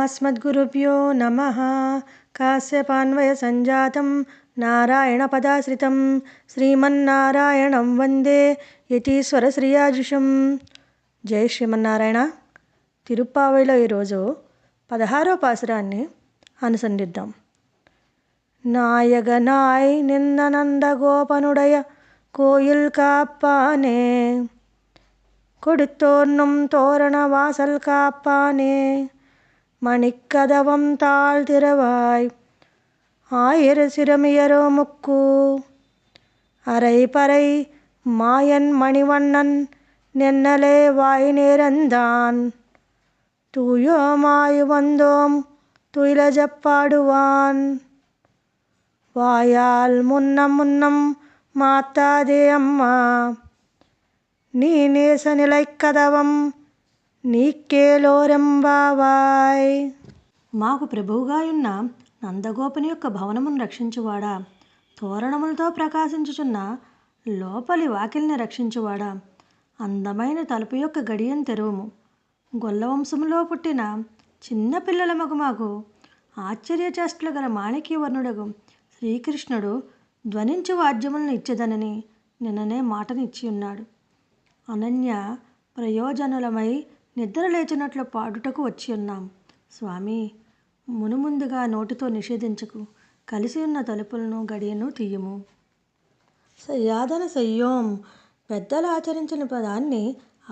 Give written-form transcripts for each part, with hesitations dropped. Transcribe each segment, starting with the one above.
अस्मद्गुरुभ्यो नमः। काश्यपान्वयसञ्जातं नारायणपदाश्रितं శ్రీమన్నారాయణం వందే యతీశ్వరశ్రియాజుషం. జై శ్రీమన్నారాయణ. తిరుప్పావళిలో ఈరోజు 16వ పాసురాన్ని అనుసంధిద్దాం. నాయగనాయ్ నిన్న నందగోపనుడయ కోయిల్ కాப்பாనే, கொடுத்தோர்னும் தோரண வாசல் காப்பானே, மணிக்கதவம் தாழ்திரவாய் ஆயிர சிரமியரோ முக்கு, அரை பறை மாயன் மணிவண்ணன் நென்னலே வாய் நேரந்தான், தூயோமாய் வந்தோம் துயிலஜப்பாடுவான், வாயால் முன்னம் முன்னம் மாத்தாதே அம்மா, నీ నేస నిలైక్కదవం నీకేలోరెంబావాయ్. మాకు ప్రభువుగాయున్న నందగోపుని యొక్క భవనమును రక్షించువాడా, తోరణములతో ప్రకాశించుచున్న లోపలి వాకిల్ని రక్షించువాడా, అందమైన తలుపు యొక్క గడియను తెరువుము. గొల్లవంశములో పుట్టిన చిన్న పిల్లల మాకు ఆశ్చర్యచేష్టలు గల మాణిక్యవర్ణుడగు శ్రీకృష్ణుడు ధ్వనించు వాద్యములను ఇచ్చేదనని నిన్ననే మాటనిచ్చి ఉన్నాడు. అనన్య ప్రయోజనులమై నిద్ర లేచినట్లు పాడుటకు వచ్చి ఉన్నాం. స్వామి, మునుముందుగా నోటితో నిషేధించకు, కలిసి ఉన్న తలుపులను గడియను తీయము. సయ్యాదన సయ్యోం, పెద్దలు ఆచరించిన పదాన్ని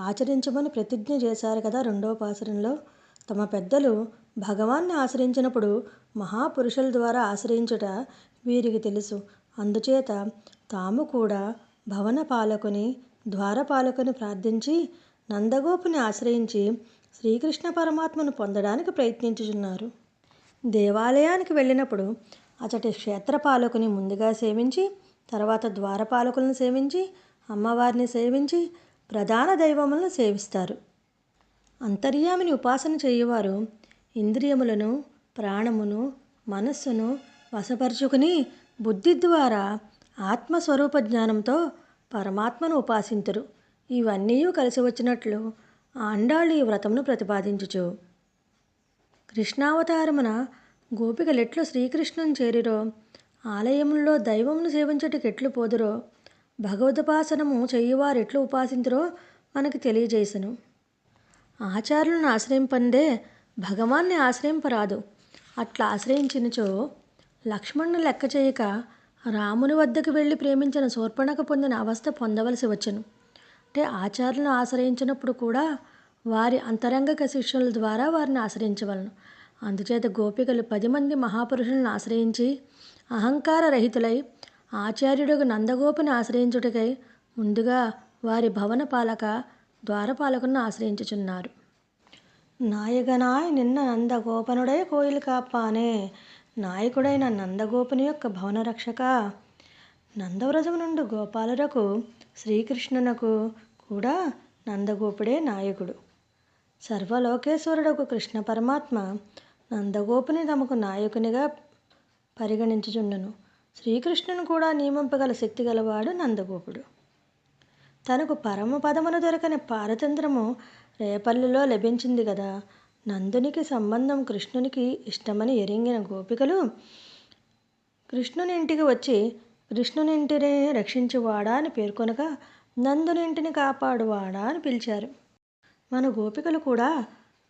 ఆచరించమని ప్రతిజ్ఞ చేశారు కదా. 2వ పాసురంలో తమ పెద్దలు భగవాన్ని ఆశ్రయించినప్పుడు మహాపురుషుల ద్వారా ఆశ్రయించుట వీరికి తెలుసు. అందుచేత తాము కూడా భవన పాలకుని ద్వారపాలకుని ప్రార్థించి నందగోపుని ఆశ్రయించి శ్రీకృష్ణ పరమాత్మను పొందడానికి ప్రయత్నించుచున్నారు. దేవాలయానికి వెళ్ళినప్పుడు అతడి క్షేత్రపాలకుని ముందుగా సేవించి, తర్వాత ద్వారపాలకులను సేవించి, అమ్మవారిని సేవించి ప్రధాన దైవములను సేవిస్తారు. అంతర్యామిని ఉపాసన చేయువారు ఇంద్రియములను, ప్రాణమును, మనస్సును వశపరుచుకుని బుద్ధి ద్వారా ఆత్మస్వరూప జ్ఞానంతో పరమాత్మను ఉపాసింతురు. ఇవన్నీ కలిసి వచ్చినట్లు ఆండాళ్ళు ఈ వ్రతమును ప్రతిపాదించుచు, కృష్ణావతారమున గోపికలెట్లు శ్రీకృష్ణుని చేరిరో, ఆలయములలో దైవమును సేవించటకెట్లు పోదురో, భగవదుపాసనము చేయువారెట్లు ఉపాసింతురో మనకు తెలియజేసెను. ఆచార్యులను ఆశ్రయింపందే భగవాన్ని ఆశ్రయింపరాదు. అట్లా ఆశ్రయించినచో లక్ష్మణుని లెక్క చేయక రాముని వద్దకు వెళ్ళి ప్రేమించిన శూర్పణఖ పొందిన అవస్థ పొందవలసి వచ్చెను. అంటే ఆచార్యులను ఆశ్రయించినప్పుడు కూడా వారి అంతరంగక శిష్యుల ద్వారా వారిని ఆశ్రయించవలను. అందుచేత గోపికలు 10 మంది మహాపురుషులను ఆశ్రయించి అహంకార రహితులై ఆచార్యుడుగు నందగోపుని ఆశ్రయించుటకై ముందుగా వారి భవన పాలక ద్వారపాలకులను ఆశ్రయించుచున్నారు. నాయగనాయ్ నిన్న నందగోపనుడై కోయిల్ కాపానే, నాయకుడైన నందగోపుని యొక్క భవన రక్షక. నందవ్రజము నుండి గోపాలురకు శ్రీకృష్ణునకు కూడా నందగోపుడే నాయకుడు. సర్వలోకేశ్వరుడకు కృష్ణ పరమాత్మ నందగోపుని తమకు నాయకునిగా పరిగణించుచుండును. శ్రీకృష్ణుని కూడా నియమింపగల శక్తి గలవాడు నందగోపుడు. తనకు పరమపదమును దొరకని పారతంత్రము రేపల్లిలో లభించింది కదా. నందునికి సంబంధం కృష్ణునికి ఇష్టమని ఎరింగిన గోపికలు కృష్ణుని ఇంటికి వచ్చి కృష్ణునింటిని రక్షించువాడా అని పేర్కొనగా నందునింటిని కాపాడువాడా అని పిలిచారు. మన గోపికలు కూడా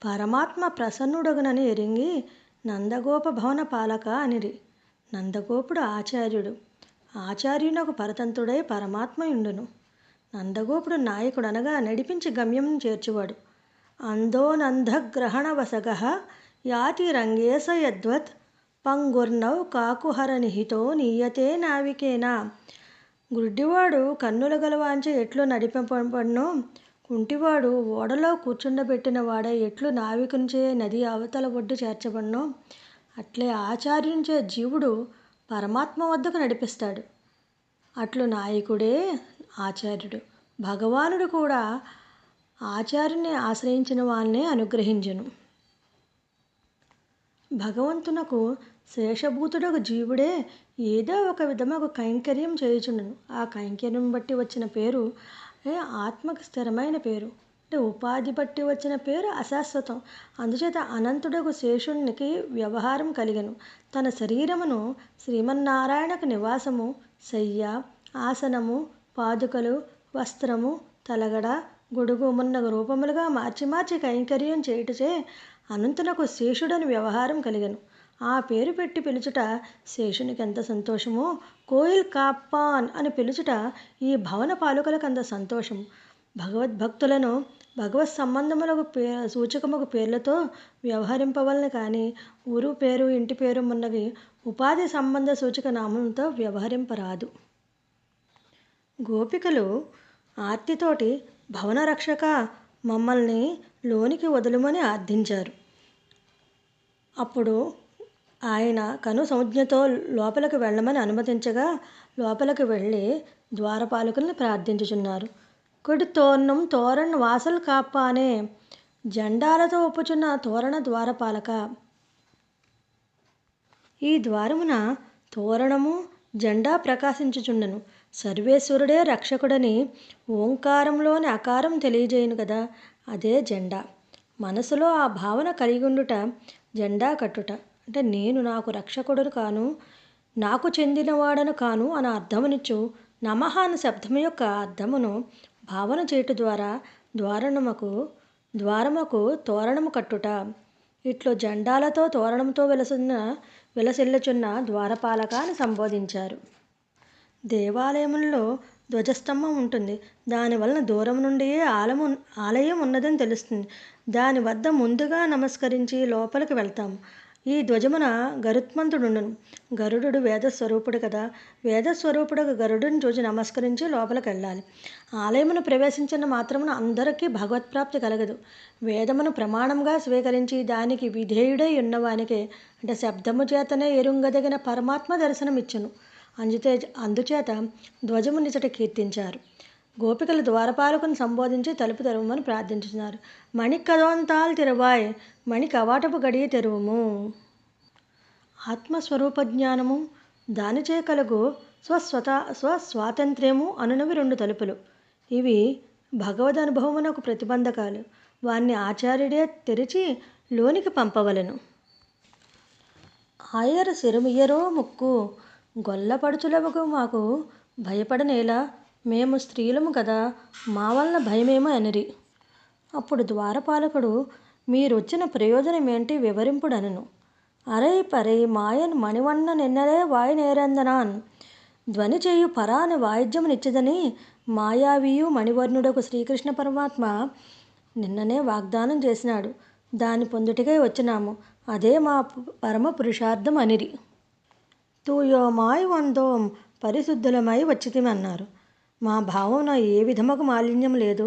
పరమాత్మ ప్రసన్నుడగునని ఎరింగి నందగోప భవన పాలక అనిరి. నందగోపుడు ఆచార్యుడు. ఆచార్యునకు పరతంత్రుడై పరమాత్మయుండును. నందగోపుడు నాయకుడు అనగా నడిపించి గమ్యం చేర్చువాడు. అందోనందగ్రహణవసగః యాతి రంగేశ యద్వత్ పంగుర్నౌ కాకుహర నిహితో నీయతే నావికేనా. గుడ్డివాడు కన్నుల గలవాంచే ఎట్లు నడిపింపబడునో, కుంటివాడు ఓడలో కూర్చుండబెట్టిన వాడే ఎట్లు నావికునిచే నది అవతల ఒడ్డు చేర్చబడునో, అట్లే ఆచార్యునిచే జీవుడు పరమాత్మ వద్దకు నడిపిస్తాడు. అట్లు నాయకుడే ఆచార్యుడు. భగవానుడు కూడా ఆచార్యుని ఆశ్రయించిన వాళ్ళనే అనుగ్రహించును. భగవంతునకు శేషభూతుడకు జీవుడే ఏదో ఒక విధముగా కైంకర్యం చేయుచుండును. ఆ కైంకర్యం బట్టి వచ్చిన పేరు ఆత్మకు స్థిరమైన పేరు. అంటే ఉపాధి బట్టి వచ్చిన పేరు అశాశ్వతం. అందుచేత అనంతుడకు శేషునికి వ్యవహారం కలిగెను. తన శరీరమును శ్రీమన్నారాయణకు నివాసము, శయ్య, ఆసనము, పాదుకలు, వస్త్రము, తలగడ, గొడుగు మున్నగు రూపములుగా మార్చి మార్చి కైంకర్యం చేయుటచే అనంతునకు శేషుడని వ్యవహారం కలిగెను. ఆ పేరు పెట్టి పిలుచుట శేషునికి ఎంత సంతోషమో, కోయిల్ కాప్పాన్ అని పిలుచుట ఈ భవన పాలకులకు అంత సంతోషము. భగవద్భక్తులను భగవత్ సంబంధములకు సూచకముకు పేర్లతో వ్యవహరింపవలన కానీ ఊరు పేరు, ఇంటి పేరు మున్నగి ఉపాధి సంబంధ సూచక నామంతో వ్యవహరింపరాదు. గోపికలు ఆర్తితోటి భవన రక్షక, మమ్మల్ని లోనికి వదులుమని ఆర్థించారు. అప్పుడు ఆయన కను సంజ్ఞతో లోపలికి వెళ్ళమని అనుమతించగా లోపలికి వెళ్ళి ద్వారపాలకుల్ని ప్రార్థించుచున్నారు. కొడి తోరణం తోరణ్ వాసల్ కాపానే, జెండాలతో ఒప్పుచున్న తోరణ ద్వారపాలక. ఈ ద్వారమున తోరణము, జెండా ప్రకాశించుచుండెను. సర్వేశ్వరుడే రక్షకుడని ఓంకారంలోని అకారం తెలియజేయును కదా, అదే జెండా. మనసులో ఆ భావన కలిగుండుట జెండా కట్టుట. అంటే నేను నాకు రక్షకుడును కాను, నాకు చెందినవాడను కాను అని అర్థమునిచ్చు నమః అను శబ్దము యొక్క అర్థమును భావన చేయుట ద్వారా ద్వారముకు తోరణము కట్టుట. ఇట్లు జెండాలతో తోరణంతో విలసిల్లుచున్న ద్వారపాలక అని సంబోధించారు. దేవాలయములలో ధ్వజస్తంభం ఉంటుంది. దానివలన దూరం నుండియే ఆలయం ఉన్నదని తెలుస్తుంది. దాని వద్ద ముందుగా నమస్కరించి లోపలికి వెళ్తాము. ఈ ధ్వజమున గరుత్మంతుడుండును. గరుడు వేదస్వరూపుడు కదా, వేదస్వరూపుడు గరుడుని చూసి నమస్కరించి లోపలికి వెళ్ళాలి. ఆలయమును ప్రవేశించిన మాత్రమున అందరికీ భగవత్ప్రాప్తి కలగదు. వేదమును ప్రమాణంగా స్వీకరించి దానికి విధేయుడై ఉన్నవానికే, అంటే శబ్దము చేతనే ఎరుంగదగిన పరమాత్మ దర్శనమిచ్చును. అందుచేత ధ్వజము నిచట కీర్తించారు. గోపికలు ద్వారపాలకుని సంబోధించి తలుపు తెరవమని ప్రార్థించుతున్నారు. మణి కదోంతాల్ తిరువాయ్, మణి కవాటపు గడియ తెరువుము. ఆత్మస్వరూప జ్ఞానము, దానిచే కలుగు స్వస్వాతంత్ర్యము అనునవి 2 తలుపులు. ఇవి భగవద్ అనుభవమునకు ప్రతిబంధకాలు. వాన్ని ఆచార్యుడే తెరిచి లోనికి పంపవలెను. ఆయర సిరుమియ్యరో ముక్కు, గొల్లపడుచులకు మాకు భయపడనేలా, మేము స్త్రీలము కదా, మా వలన భయమేమో అనిరి. అప్పుడు ద్వారపాలకుడు మీరొచ్చిన ప్రయోజనమేంటి వివరింపుడనెను. అరై పరై మాయన్ మణివన్న నిన్నలే వాయి నేరందనాన్, ధ్వని చేయు పరాని వాయిద్యమునిచ్చదని మాయావియు మణివర్ణుడకు శ్రీకృష్ణ పరమాత్మ నిన్ననే వాగ్దానం చేసినాడు. దాన్ని పొందుటికై వచ్చినాము. అదే మా పరమ పురుషార్థం అనిరి. తూయోమాయ్ వందోం పరిశుద్ధులమై వచ్చితిమన్నారు. మా భావన ఏ విధముకు మాలిన్యం లేదు.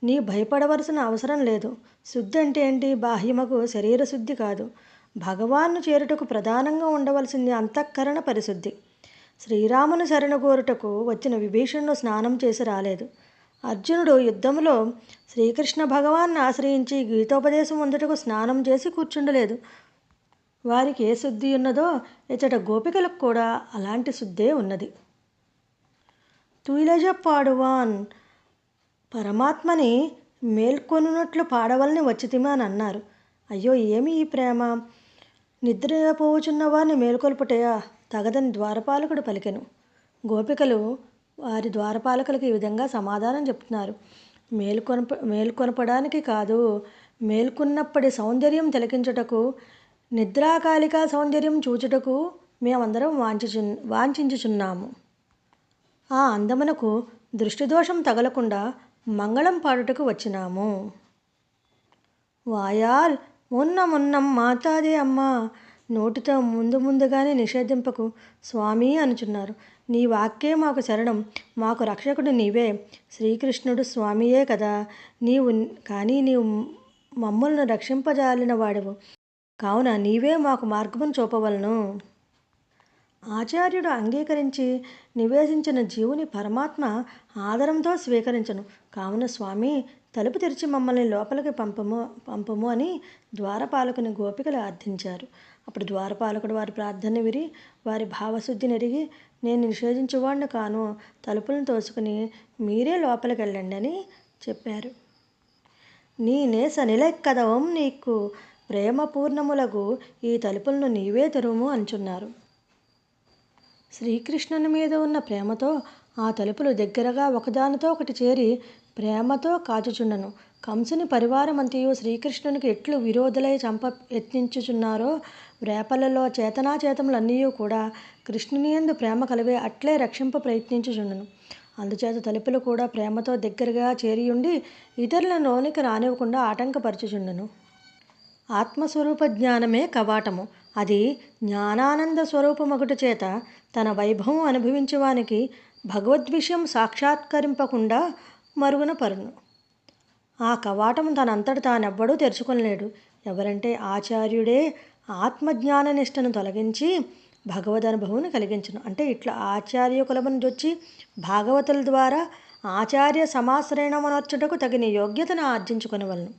నీ భయపడవలసిన అవసరం లేదు. శుద్ధి అంటే ఏంటి? బాహ్యముకు శరీర శుద్ధి కాదు. భగవాన్ను చేరుటకు ప్రధానంగా ఉండవలసింది అంతఃకరణ పరిశుద్ధి. శ్రీరాముని శరణు కోరుటకు వచ్చిన విభీషణుడు స్నానం చేసి రాలేదు. అర్జునుడు యుద్ధములో శ్రీకృష్ణ భగవాన్ని ఆశ్రయించి గీతోపదేశం పొందుటకు స్నానం చేసి కూర్చుండలేదు. వారికి ఏ శుద్ధి ఉన్నదో ఇచ్చట గోపికలకు కూడా అలాంటి శుద్ధే ఉన్నది. తుయిలజ పాడువాన్, పరమాత్మని మేల్కొనున్నట్లు పాడవలని వచ్చితిమా అని అన్నారు. అయ్యో ఏమి ఈ ప్రేమ! నిద్రపోవుచున్న వారిని మేల్కొల్పుటయా తగదని ద్వారపాలకుడు పలికెను. గోపికలు వారి ద్వారపాలకులకు ఈ విధంగా సమాధానం చెప్తున్నారు. మేల్కొనపడానికి కాదు, మేల్కొన్నప్పటి సౌందర్యం తిలకించుటకు, నిద్రాకాలిక సౌందర్యం చూచుటకు మేమందరం వాంఛించుచున్నాము. ఆ అందమునకు దృష్టిదోషం తగలకుండా మంగళం పాడుటకు వచ్చినాము. వాయాల్ మున్నం మాతాదే అమ్మ, నోటితో ముందుగానే నిషేధింపకు స్వామి అనుచున్నారు. నీ వాక్యే మాకు శరణం, మాకు రక్షకుడు నీవే. శ్రీకృష్ణుడు స్వామియే కదా, నీవు మమ్మల్ని రక్షింపజాలిన వాడవు కావున నీవే మాకు మార్గమును చూపవలను. ఆచార్యుడు అంగీకరించి నివేదించిన జీవుని పరమాత్మ ఆదరంతో స్వీకరించను. కావున స్వామి తలుపు తెరిచి మమ్మల్ని లోపలికి పంపము అని ద్వారపాలకుని గోపికలు అర్థించారు. అప్పుడు ద్వారపాలకుడు వారి ప్రార్థన విరి వారి భావశుద్ధిని ఎరిగి, నేను నిషేధించువాడిని కాను, తలుపులను తోసుకుని మీరే లోపలికి వెళ్ళండి అని చెప్పారు. నేనే సనిలెక్కదవం నీకు ప్రేమపూర్ణములకు ఈ తలుపులను నీవే తెరుము అంచున్నారు. శ్రీకృష్ణుని మీద ఉన్న ప్రేమతో ఆ తలుపులు దగ్గరగా ఒకదానితో ఒకటి చేరి ప్రేమతో కాచుచుండెను. కంసుని పరివారమంతయు శ్రీకృష్ణునికి ఎట్లు విరోధులై చంప యత్నించుచున్నారో రేపలలో చేతనాచేతములన్నీ కూడా కృష్ణునియందు ప్రేమ కలివే అట్లే రక్షింప ప్రయత్నించుచుండెను. అందుచేత తలుపులు కూడా ప్రేమతో దగ్గరగా చేరియుండి ఇతరులను లోనికి రానివ్వకుండా ఆటంకపరచుచుండెను. ఆత్మస్వరూప జ్ఞానమే కవాటము. అది జ్ఞానానంద స్వరూపమగుట చేత తన వైభవం అనుభవించువానికి భగవద్విషయం సాక్షాత్కరింపకుండా మరుగున పరును. ఆ కవాటము తనంతట తానెవ్వడూ తెరుచుకొనలేడు. ఎవరంటే ఆచార్యుడే ఆత్మజ్ఞాన నిష్టను తొలగించి భగవదనుభవం కలిగించును. అంటే ఇట్లా ఆచార్య కులమును జొచ్చి భాగవతుల ద్వారా ఆచార్య సమాశ్రయణమనర్చుటకు తగిన యోగ్యతను ఆర్జించుకొనవలను.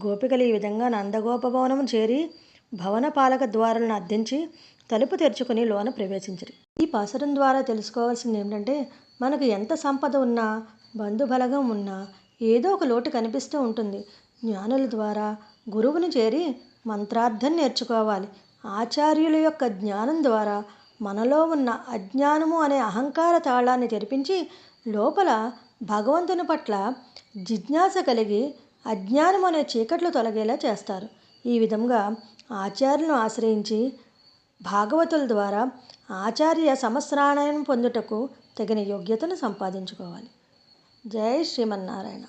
గోపికలు ఈ విధంగా నందగోపభవనము చేరి భవన పాలక ద్వారాలను అర్థించి తలుపు తెరుచుకుని లోన ప్రవేశించరు. ఈ పాసురం ద్వారా తెలుసుకోవాల్సింది ఏమిటంటే, మనకు ఎంత సంపద ఉన్నా, బంధుబలగం ఉన్నా ఏదో ఒక లోటు కనిపిస్తూ ఉంటుంది. జ్ఞానుల ద్వారా గురువుని చేరి మంత్రార్థం నేర్చుకోవాలి. ఆచార్యుల యొక్క జ్ఞానం ద్వారా మనలో ఉన్న అజ్ఞానము అనే అహంకార తాళాన్ని తెరిపించి లోపల భగవంతుని పట్ల జిజ్ఞాస కలిగి అజ్ఞానం అనే చీకట్లు తొలగేలా చేస్తారు. ఈ విధంగా ఆచార్యులను ఆశ్రయించి భాగవతుల ద్వారా ఆచార్య సమస్రాణయం పొందుటకు తగిన యోగ్యతను సంపాదించుకోవాలి. జై శ్రీమన్నారాయణ.